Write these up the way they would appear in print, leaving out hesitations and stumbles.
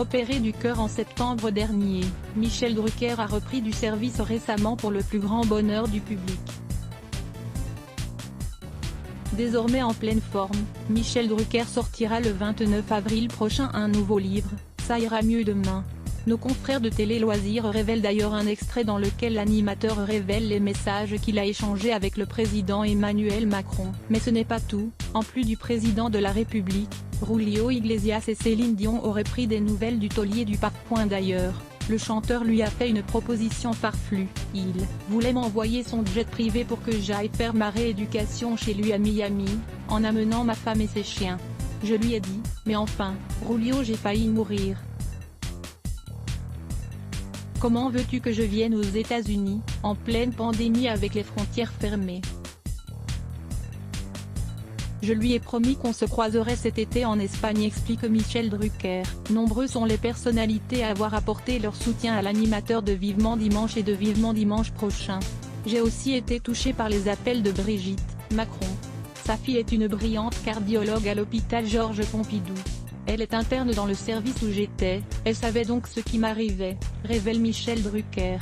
Opéré du cœur en septembre dernier, Michel Drucker a repris du service récemment pour le plus grand bonheur du public. Désormais en pleine forme, Michel Drucker sortira le 29 avril prochain un nouveau livre, Ça ira mieux demain. Nos confrères de Télé Loisirs révèlent d'ailleurs un extrait dans lequel l'animateur révèle les messages qu'il a échangés avec le président Emmanuel Macron. Mais ce n'est pas tout, en plus du président de la République, Julio Iglesias et Céline Dion auraient pris des nouvelles du taulier du parc. D'ailleurs, le chanteur lui a fait une proposition farfelue. Il voulait m'envoyer son jet privé pour que j'aille faire ma rééducation chez lui à Miami, en amenant ma femme et ses chiens. Je lui ai dit, mais enfin, Julio, j'ai failli mourir. Comment veux-tu que je vienne aux États-Unis, en pleine pandémie avec les frontières fermées? Je lui ai promis qu'on se croiserait cet été en Espagne, explique Michel Drucker. Nombreux sont les personnalités à avoir apporté leur soutien à l'animateur de Vivement Dimanche et de Vivement Dimanche prochain. J'ai aussi été touché par les appels de Brigitte Macron. Sa fille est une brillante cardiologue à l'hôpital Georges Pompidou. Elle est interne dans le service où j'étais, elle savait donc ce qui m'arrivait, révèle Michel Drucker.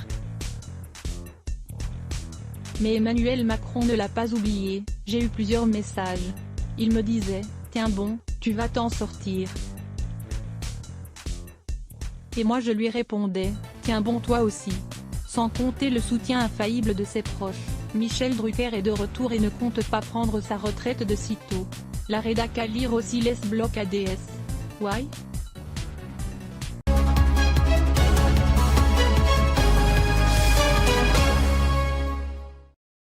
Mais Emmanuel Macron ne l'a pas oublié, j'ai eu plusieurs messages. Il me disait, tiens bon, tu vas t'en sortir. Et moi je lui répondais, tiens bon toi aussi. Sans compter le soutien infaillible de ses proches, Michel Drucker est de retour et ne compte pas prendre sa retraite de sitôt. La rédac à lire aussi laisse bloc ADS. Why?